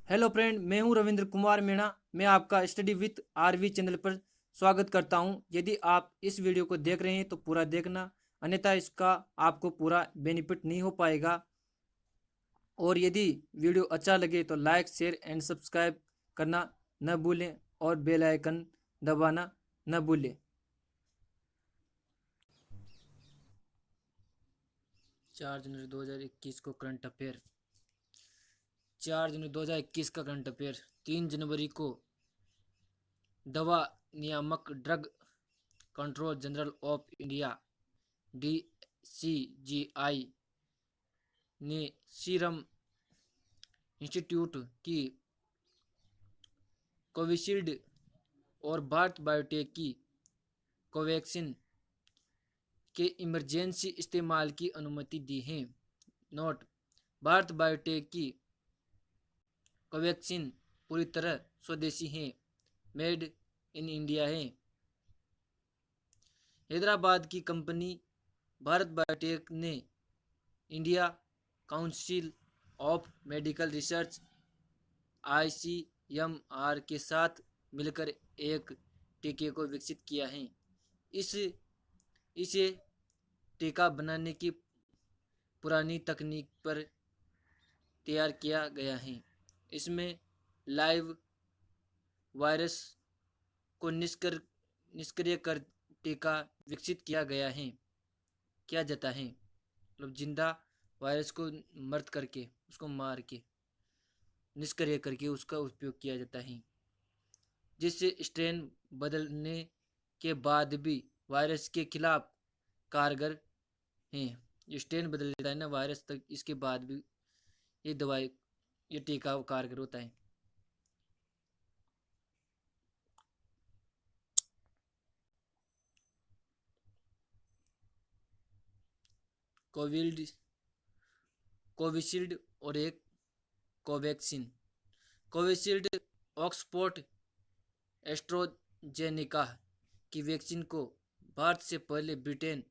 Hello friend, मैं हूं रविंद्र कुमार मीणा। मैं आपका स्टडी विथ आरवी चैनल पर स्वागत करता हूं। यदि आप इस वीडियो को देख रहे हैं तो पूरा देखना, अन्यथा इसका आपको पूरा बेनिफिट नहीं हो पाएगा। और यदि वीडियो अच्छा लगे तो लाइक शेयर एंड सब्सक्राइब करना न भूलें और बेल आइकन दबाना न भूलें। 4 जनवरी 2021 को करंट अफेयर। 4 जनवरी 2021 का करंट अफेयर। 3 जनवरी को दवा नियामक drug control general of India DCGI ने सीरम इंस्टीट्यूट की कोविशील्ड और भारत बायोटेक की कोवैक्सीन के इमरजेंसी इस्तेमाल की अनुमति दी है। नोट: भारत बायोटेक की कोवैक्सीन पूरी तरह स्वदेशी है, मेड इन इंडिया है। हैदराबाद की कंपनी भारत बायोटेक ने India council of medical research ICMR के साथ मिलकर एक टीके को विकसित किया है। इस इसे टीका बनाने की पुरानी तकनीक पर तैयार किया गया है। इसमें लाइव वायरस को निष्क्रिय कर टीका विकसित किया जाता है। मतलब जिंदा वायरस को मर्द करके, उसको मार के, निष्क्रिय करके उसका उपयोग किया जाता है, जिससे स्ट्रेन बदलने के बाद भी वायरस के खिलाफ कारगर हैं। ये स्ट्रेन बदल जाता है ना वायरस तक, इसके बाद भी ये टीका कारगर होता है। कोविशील्ड और एक कोवैक्सीन। कोविशील्ड ऑक्सफोर्ड एस्ट्रोजेनेका की वैक्सीन को भारत से पहले ब्रिटेन,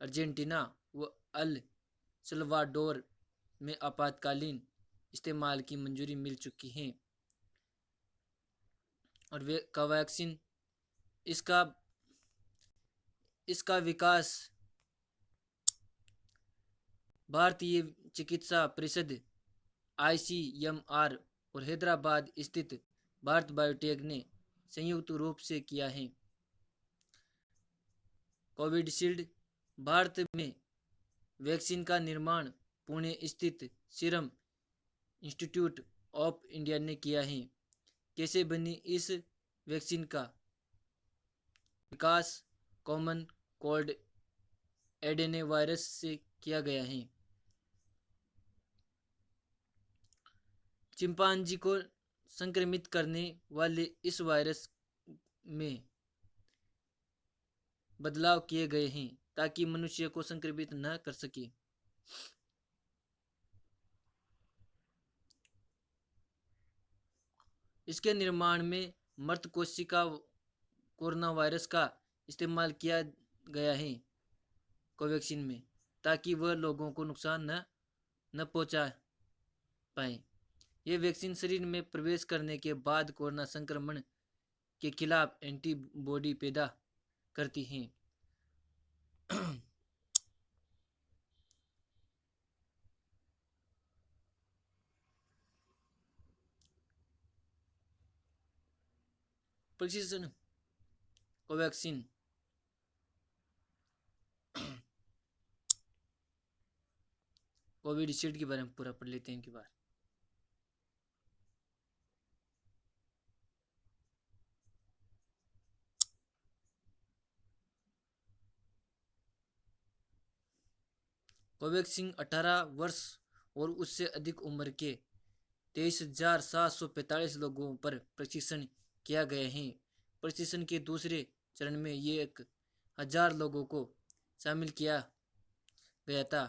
अर्जेंटीना व अल सल्वाडोर में आपातकालीन इस्तेमाल की मंजूरी मिल चुकी है। और वे कोवैक्सीन इसका इसका विकास भारतीय चिकित्सा परिषद ICMR और हैदराबाद स्थित भारत बायोटेक ने संयुक्त रूप से किया है। कोविशील्ड भारत में वैक्सीन का निर्माण पुणे स्थित सीरम इंस्टीट्यूट ऑफ इंडिया ने किया है। कैसे बनी इस वैक्सीन का विकास कॉमन कोल्ड एडेनो वायरस से किया गया है। चिंपांजी को संक्रमित करने वाले इस वायरस में बदलाव किए गए हैं ताकि मनुष्य को संक्रमित न कर सके। इसके निर्माण में मृत कोशिका कोरोना वायरस का इस्तेमाल किया गया है कोवैक्सीन में, ताकि वह लोगों को नुकसान न पहुंचा पाए। यह वैक्सीन शरीर में प्रवेश करने के बाद कोरोना संक्रमण के खिलाफ एंटीबॉडी पैदा करती है। प्रिसिजन कोवैक्सीन कोविशील्ड के बारे में पूरा पढ़ लेते हैं एक बार। कोवैक्सीन 18 वर्ष और उससे अधिक उम्र के 23,745 लोगों पर परीक्षण किया गया है। परीक्षण के दूसरे चरण में ये 1,000 लोगों को शामिल किया गया था,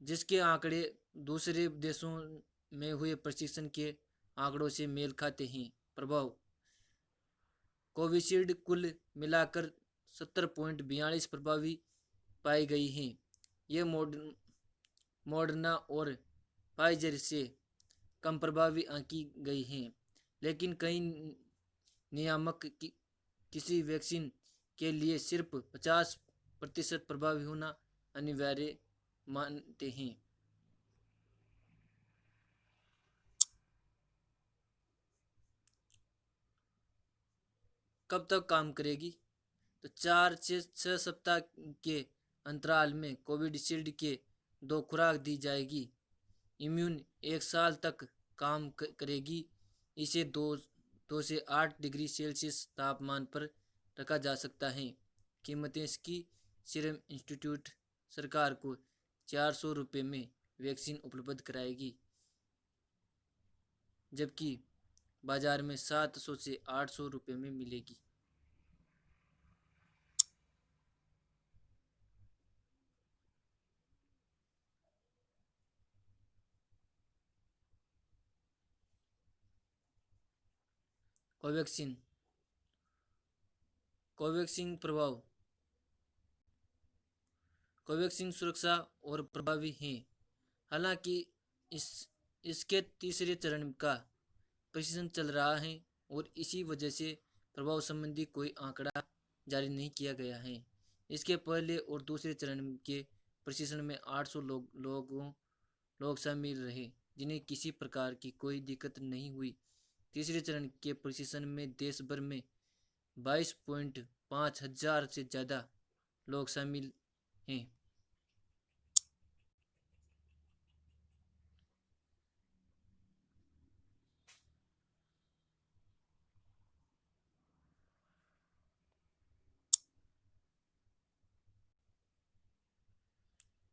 जिसके आंकड़े दूसरे देशों में हुए परीक्षण के आंकड़ों से मेल खाते हैं। प्रभाव: कोविशील्ड कुल मिलाकर 70.42 प्रभावी पाई गई हैं। ये मॉडर्ना और फाइजर से कम प्रभावी आंकी गई हैं, लेकिन कई नियामक किसी वैक्सीन के लिए सिर्फ 50% प्रभावी होना अनिवार्य मानते हैं। कब तक काम करेगी? तो 4 से 6 सप्ताह के अंतराल में कोविशील्ड के 2 खुराक दी जाएगी। इम्यून 1 साल तक काम करेगी। इसे 2 से 8 डिग्री सेल्सियस तापमान पर रखा जा सकता है। कीमतें इसकी सीरम इंस्टीट्यूट सरकार को 400 रुपये में वैक्सीन उपलब्ध कराएगी, जबकि बाजार में 700 से 800 रुपये में मिलेगी। कोवैक्सीन कोवैक्सीन प्रभाव। कोवैक्सीन सुरक्षा और प्रभावी है। हालांकि इस इसके तीसरे चरण का परीक्षण चल रहा है और इसी वजह से प्रभाव संबंधी कोई आंकड़ा जारी नहीं किया गया है। इसके पहले और दूसरे चरण के परीक्षण में 800 लोग शामिल रहे, जिन्हें किसी प्रकार की कोई दिक्कत नहीं हुई। तीसरे चरण के परीक्षण में देश भर में 22.5 हजार से ज़्यादा लोग शामिल हैं।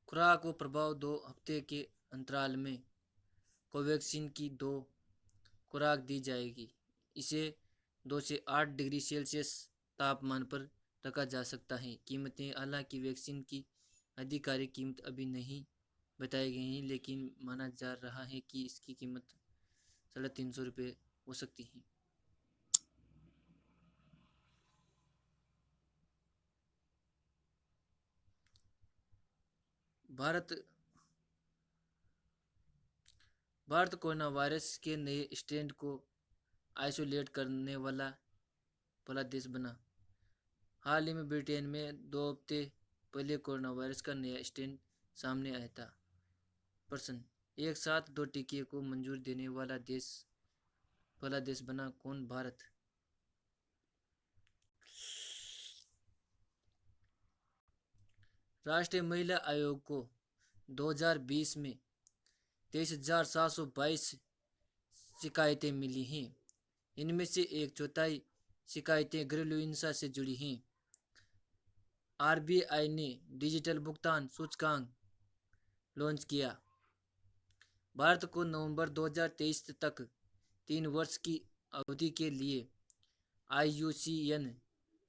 खुराक व प्रभाव। 2 हफ्ते के अंतराल में कोवैक्सीन की 2 खुराक दी जाएगी। इसे 2 से 8 डिग्री सेल्सियस तापमान पर रखा जा सकता है। कीमतें। हालांकि वैक्सीन की आधिकारिक कीमत अभी नहीं बताई गई है, लेकिन माना जा रहा है कि इसकी कीमत 350 रुपये हो सकती है। भारत भारत कोरोना वायरस के नए स्ट्रेन को आइसोलेट करने वाला पहला देश बना। हाल ही में ब्रिटेन में 2 हफ्ते पहले कोरोना वायरस का नया स्ट्रेन सामने आया था। पर्सन एक साथ 2 टीके को मंजूर देने वाला पहला देश बना। कौन? भारत। राष्ट्रीय महिला आयोग को 2020 में 23,722 शिकायतें मिली हैं। इनमें से 1/4 शिकायतें घरेलू हिंसा से जुड़ी हैं। आरबीआई ने डिजिटल भुगतान सूचकांक लॉन्च किया। भारत को नवंबर 2023 तक 3 वर्ष की अवधि के लिए IUCN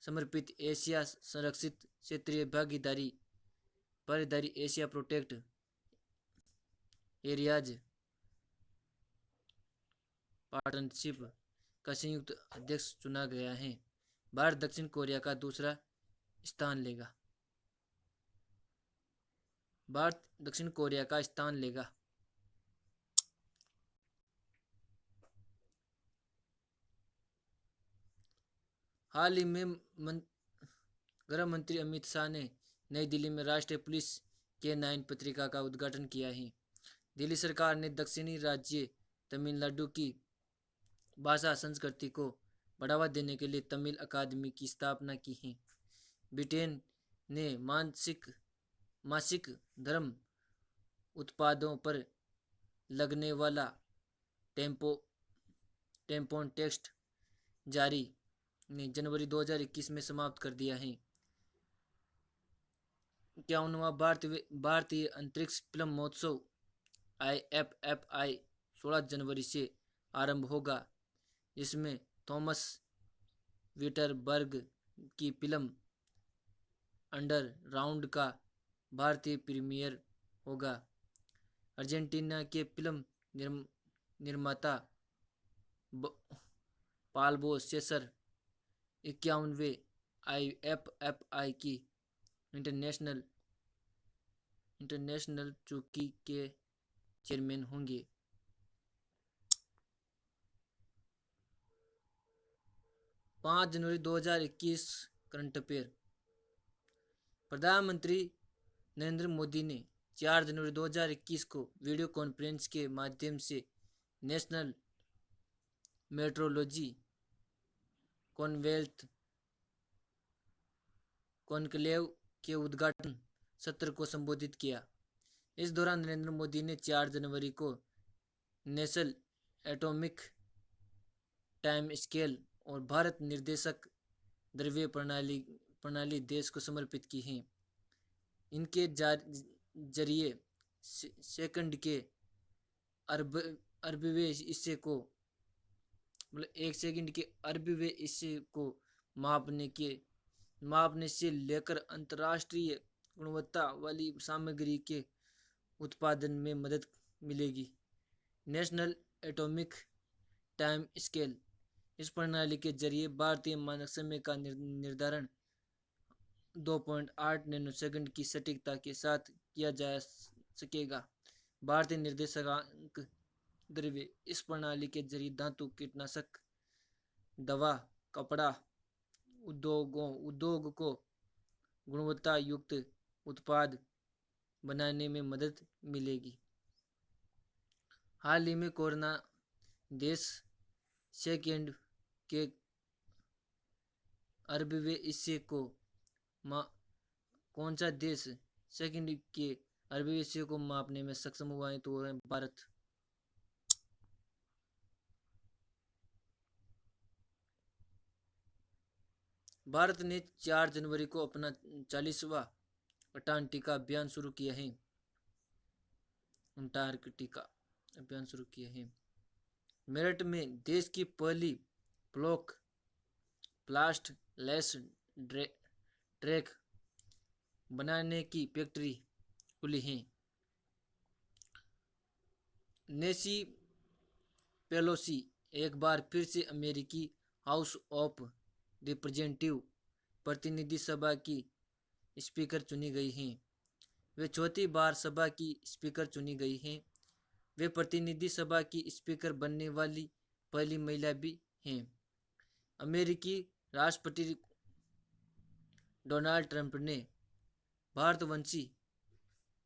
समर्पित एशिया संरक्षित क्षेत्रीय भागीदारी एशिया प्रोटेक्ट एरियाज पार्टनरशिप का संयुक्त अध्यक्ष चुना गया है। भारत दक्षिण कोरिया का दूसरा स्थान लेगा। भारत दक्षिण कोरिया का स्थान लेगा। हाल ही में गृह मंत्री अमित शाह ने नई दिल्ली में राष्ट्रीय पुलिस K9 पत्रिका का उद्घाटन किया है। दिल्ली सरकार ने दक्षिणी राज्य तमिलनाडु की भाषा संस्कृति को बढ़ावा देने के लिए तमिल अकादमी की स्थापना की है। ब्रिटेन ने मासिक धर्म उत्पादों पर लगने वाला टेम्पोन टेक्स्ट जारी ने जनवरी 2021 में समाप्त कर दिया है। 51वां भारतीय अंतरिक्ष फिल्म महोत्सव IFFI 16 जनवरी से आरंभ होगा, जिसमें थॉमस विटरबर्ग की फिल्म अंडर राउंड का भारतीय प्रीमियर होगा। अर्जेंटीना के फिल्म निर्माता पाल्बो सेसर 51वें IFFI की इंटरनेशनल चौकी के चेयरमैन होंगे। 5 जनवरी 2021 करंट अफेयर। प्रधानमंत्री नरेंद्र मोदी ने 4 जनवरी 2021 को वीडियो कॉन्फ्रेंस के माध्यम से नेशनल मेट्रोलॉजी कॉमनवेल्थ कॉन्क्लेव के उद्घाटन सत्र को संबोधित किया। इस दौरान नरेंद्र मोदी ने 4 जनवरी को नेशनल एटॉमिक टाइम स्केल और भारत निर्देशक द्रव्य प्रणाली देश को समर्पित की है। इनके जरिए सेकंड के अरबवें हिस्से को एक सेकंड के अरबवें हिस्से को मापने से लेकर अंतर्राष्ट्रीय गुणवत्ता वाली सामग्री के उत्पादन में मदद मिलेगी। नेशनल एटॉमिक टाइम स्केल, इस प्रणाली के जरिए भारतीय मानक समय का निर्धारण 2.8 नैनोसेकंड की सटीकता के साथ किया जा सकेगा। भारतीय निर्देशांक द्रव्य, इस प्रणाली के जरिए धातु, कीटनाशक, दवा, कपड़ा उद्योग को गुणवत्ता युक्त उत्पाद बनाने में मदद मिलेगी। हाल ही में कोरोना देश सेकंड के अरबवें हिस्से को कौन सा देश सेकंड के अरबवें हिस्से को मापने में सक्षम हुआ है, तो है भारत। भारत ने 4 जनवरी को अपना 40वां अंटार्कटिका अभियान शुरू किया है। मेरठ में देश की पहली प्लास्टलेस ट्रैक बनाने की फैक्ट्री खुली है। नेसी पेलोसी एक बार फिर से अमेरिकी हाउस ऑफ रिप्रेजेंटेटिव प्रतिनिधि सभा की स्पीकर चुनी गई हैं। वे चौथी बार सभा की स्पीकर चुनी गई हैं। वे प्रतिनिधि सभा की स्पीकर बनने वाली पहली महिला भी हैं। अमेरिकी राष्ट्रपति डोनाल्ड ट्रंप ने भारतवंशी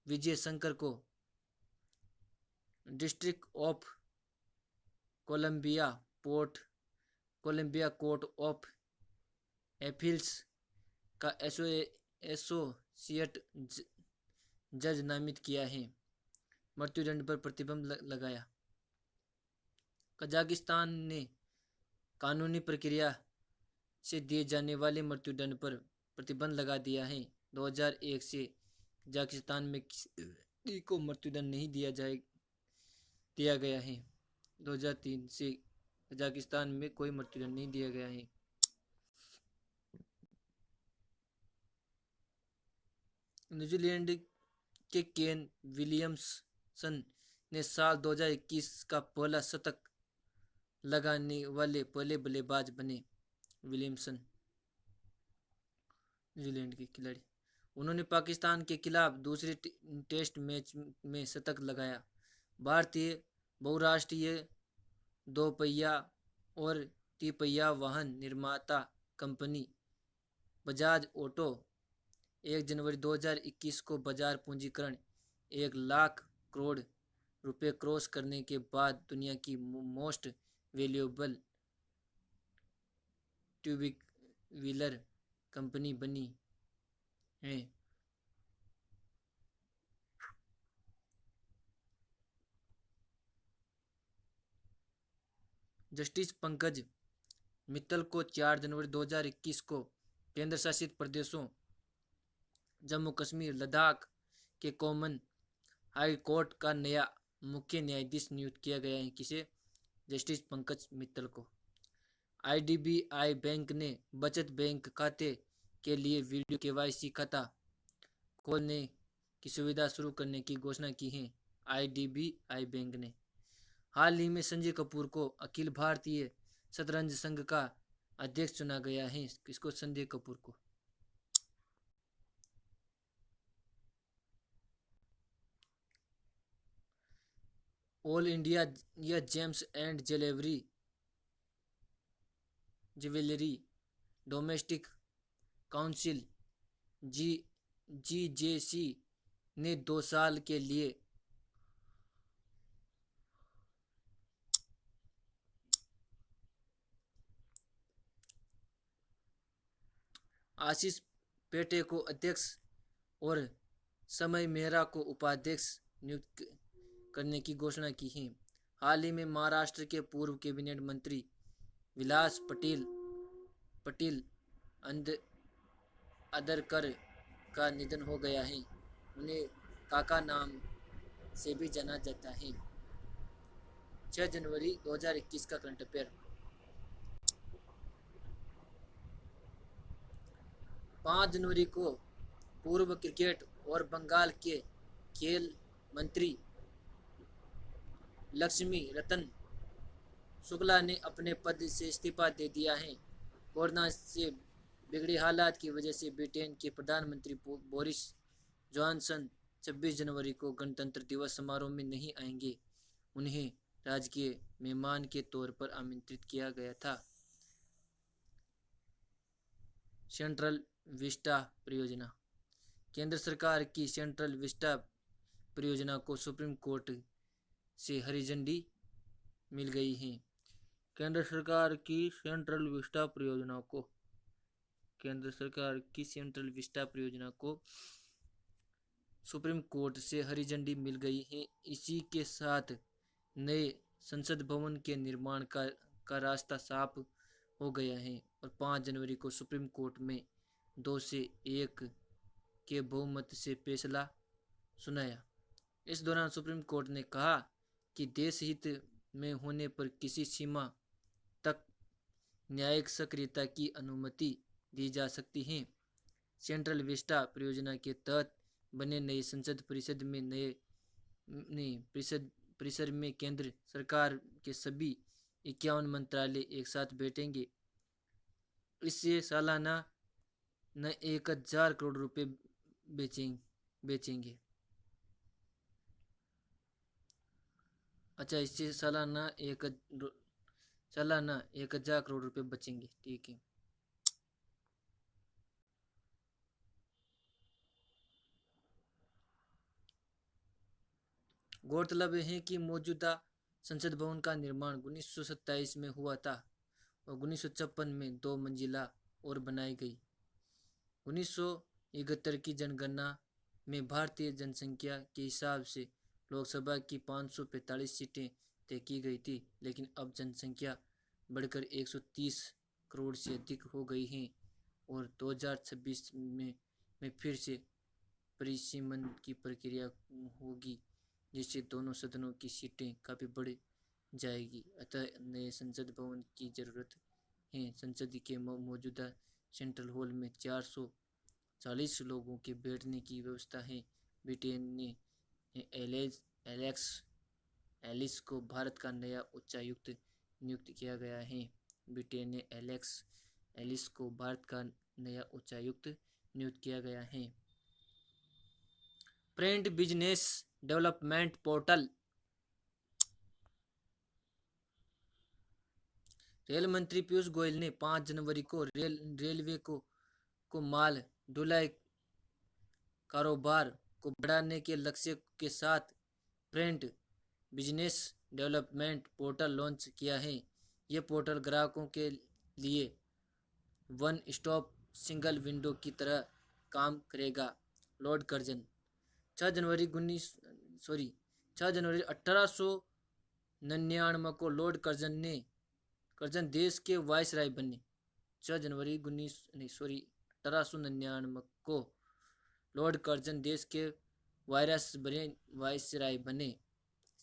विजय शंकर को District of Columbia Court of Appeals का एसोसिएट जज नामित किया है। मृत्युदंड पर प्रतिबंध लगाया। कजाकिस्तान ने कानूनी प्रक्रिया से दिए जाने वाले मृत्युदंड पर प्रतिबंध लगा दिया है। 2001 से कजाकिस्तान में किसी को मृत्युदंड नहीं दिया गया है। 2003 से कजाकिस्तान में कोई मृत्युदंड नहीं दिया गया है। न्यूजीलैंड के केन विलियमसन ने साल 2021 का पहला शतक लगाने वाले पहले बल्लेबाज बने। विलियमसन न्यूजीलैंड के खिलाड़ी। उन्होंने पाकिस्तान के खिलाफ दूसरे टेस्ट मैच में शतक लगाया। भारतीय बहुराष्ट्रीय दोपहिया और तिपहिया वाहन निर्माता कंपनी बजाज ऑटो 1 जनवरी 2021 को बाजार पूंजीकरण 1 लाख करोड़ रुपए क्रॉस करने के बाद दुनिया की most valuable two wheeler company बनी है। जस्टिस पंकज मित्तल को 4 जनवरी 2021 को केंद्र शासित प्रदेशों जम्मू कश्मीर लद्दाख के कॉमन हाई कोर्ट का नया मुख्य न्यायाधीश नियुक्त किया गया है। किसे? जस्टिस पंकज मित्तल को। IDBI बैंक ने बचत बैंक खाते के लिए वीडियो KYC खाता खोलने की सुविधा शुरू करने की घोषणा की है। IDBI बैंक ने हाल ही में संजय कपूर को अखिल भारतीय शतरंज संघ का अध्यक्ष चुना गया है। किसको? संजय कपूर को। All India gems and jewellery domestic council G GJC ने 2 साल के लिए आशीष पेटे को अध्यक्ष और समय मेहरा को उपाध्यक्ष नियुक्त करने की घोषणा की है। हाल ही में महाराष्ट्र के पूर्व कैबिनेट मंत्री विलास पटेल अदरकर का निधन हो गया है। उन्हें काका नाम से भी जाना जाता है। 6 जनवरी 2021 का करंट अफेयर। 5 जनवरी को पूर्व क्रिकेट और बंगाल के खेल मंत्री लक्ष्मी रतन शुक्ला ने अपने पद से इस्तीफा दे दिया है। कोरोना से बिगड़े हालात की वजह से ब्रिटेन के प्रधानमंत्री बोरिस जॉनसन 26 जनवरी को गणतंत्र दिवस समारोह में नहीं आएंगे। उन्हें राजकीय मेहमान के तौर पर आमंत्रित किया गया था। सेंट्रल विस्टा परियोजना। केंद्र सरकार की सेंट्रल विस्टा परियोजना को सुप्रीम कोर्ट से हरी झंडी मिल गई है। केंद्र सरकार की सेंट्रल विस्टा परियोजना को सुप्रीम कोर्ट से हरी झंडी मिल गई है। इसी के साथ नए संसद भवन के निर्माण का रास्ता साफ हो गया है और 5 जनवरी को सुप्रीम कोर्ट में 2-1 के बहुमत से फैसला सुनाया। इस दौरान सुप्रीम कोर्ट ने कहा कि देश हित में होने पर किसी सीमा तक न्यायिक सक्रियता की अनुमति दी जा सकती है। सेंट्रल विस्टा परियोजना के तहत बने नए संसद परिसर में केंद्र सरकार के सभी 51 मंत्रालय एक साथ बैठेंगे। इससे सालाना 1000 करोड़ रुपए बेचेंगे। अच्छा, इससे सालाना 1000 करोड़ रुपए बचेंगे। ठीक है। गौरतलब है कि मौजूदा संसद भवन का निर्माण 1927 में हुआ था और 1956 में 2 मंजिला और बनाई गई। 1971 की जनगणना में भारतीय जनसंख्या के हिसाब से लोकसभा की 545 सीटें तय की गई थी, लेकिन अब जनसंख्या बढ़कर 130 करोड़ से अधिक हो गई है और 2026 में फिर से परिसीमन की प्रक्रिया होगी, जिससे दोनों सदनों की सीटें काफ़ी बढ़ जाएगी। अतः नए संसद भवन की ज़रूरत है। संसद के मौजूदा सेंट्रल हॉल में 440 लोगों के बैठने की व्यवस्था है। ब्रिटेन ने एलिस को भारत का नया उच्चायुक्त नियुक्त किया गया है। ब्रिटेन ने एलिस को भारत का नया उच्चायुक्त नियुक्त किया गया है। Print business development portal. Rail मंत्री पीयूष गोयल ने 5 जनवरी को रेलवे को माल ढुलाई कारोबार को बढ़ाने के लक्ष्य के साथ print business development portal launch किया है। यह पोर्टल ग्राहकों के लिए वन स्टॉप सिंगल विंडो की तरह काम करेगा। Lord Curzon. 6 जनवरी 1899 को लॉर्ड कर्जन देश के वायसराय बने। 6 जनवरी 1899 को लॉर्ड कर्जन देश के वायसराय बने।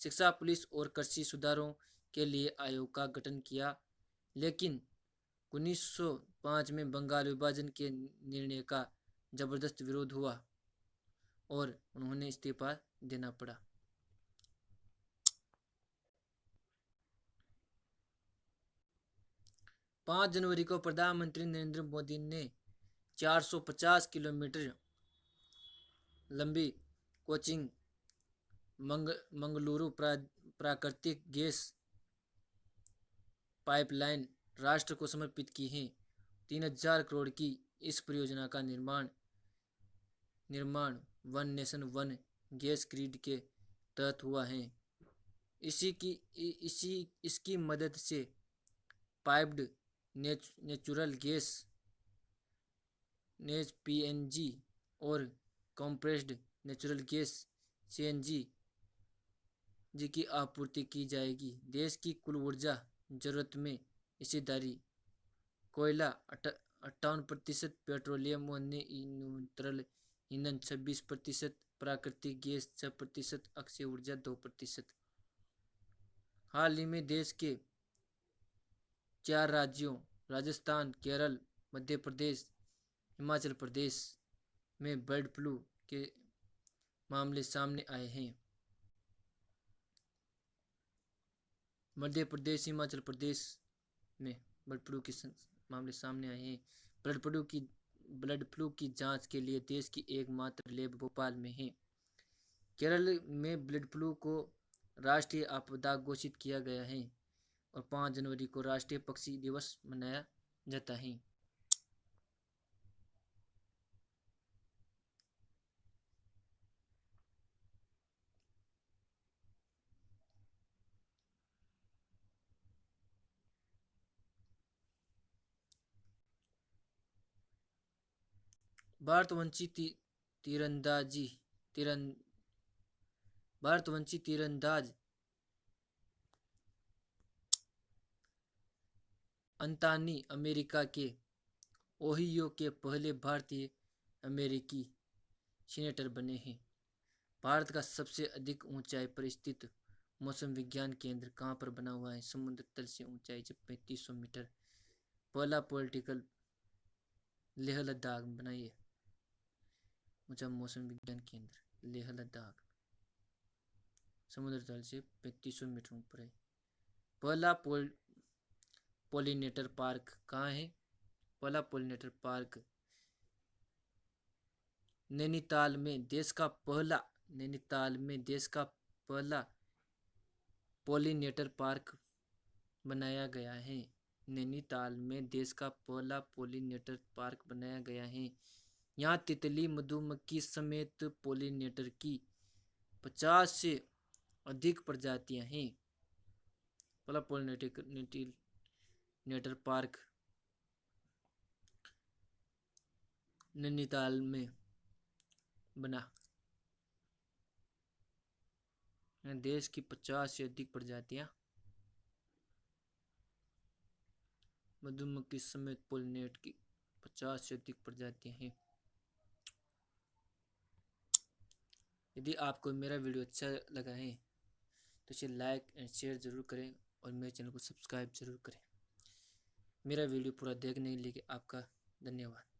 शिक्षा, पुलिस और कृषि सुधारों के लिए आयोग का गठन किया, लेकिन 1905 में बंगाल विभाजन के निर्णय का जबरदस्त विरोध हुआ और उन्होंने इस्तीफा देना पड़ा। पाँच जनवरी को प्रधानमंत्री नरेंद्र मोदी ने 450 किलोमीटर लंबी कोचिन मंगलुरु प्राकृतिक गैस पाइपलाइन राष्ट्र को समर्पित की है। 3,000 करोड़ की इस परियोजना का निर्माण one nation one gas grid के तहत हुआ है। इसकी मदद से पाइप्ड नेचुरल गैस पीएनजी और कंप्रेस्ड नेचुरल गैस सीएनजी की आपूर्ति की जाएगी। देश की कुल ऊर्जा जरूरत में हिस्सेदारी कोयला 58%, पेट्रोलियम व तरल ईंधन 26%, प्राकृतिक गैस 6%, अक्षय ऊर्जा 2%। हाल ही में देश के 4 राज्यों राजस्थान, केरल, मध्य प्रदेश, हिमाचल प्रदेश में बर्ड फ्लू के मामले सामने आए हैं। मध्य प्रदेश, हिमाचल प्रदेश में बर्ड फ्लू के मामले सामने आए हैं। बर्ड फ्लू की जांच के लिए देश की एकमात्र लैब भोपाल में है। केरल में बर्ड फ्लू को राष्ट्रीय आपदा घोषित किया गया है और 5 जनवरी को राष्ट्रीय पक्षी दिवस मनाया जाता है। भारतवंशी तीरंदाज अंतानी अमेरिका के ओहियो के पहले भारतीय अमेरिकी सीनेटर बने हैं। भारत का सबसे अधिक ऊंचाई पर स्थित मौसम विज्ञान केंद्र कहाँ पर बना हुआ है? समुद्र तल से ऊंचाई 3500 मीटर। पहला पॉलिटिकल लेह लद्दाख बनाइए। ऊंचा मौसम विज्ञान केंद्र लेह लद्दाख समुद्र तल से 3500 मीटर ऊपर है। पहला पोलिनेटर पार्क कहाँ है? पहला पोलिनेटर पार्क नैनीताल में देश का पहला पोलिनेटर पार्क बनाया गया है। नैनीताल में देश का पहला पोलिनेटर पार्क बनाया गया है। यहाँ तितली, मधुमक्खी समेत पोलिनेटर की 50 से अधिक प्रजातियां हैं। पहला पोलिनेटर पार्क नैनीताल में बना। देश की 50 से अधिक प्रजातियां मधुमक्खी समेत पोलिनेट की 50 से अधिक प्रजातियां हैं। यदि आपको मेरा वीडियो अच्छा लगा है तो इसे लाइक एंड शेयर जरूर करें और मेरे चैनल को सब्सक्राइब जरूर करें। मेरा वीडियो पूरा देखने के लिए आपका धन्यवाद।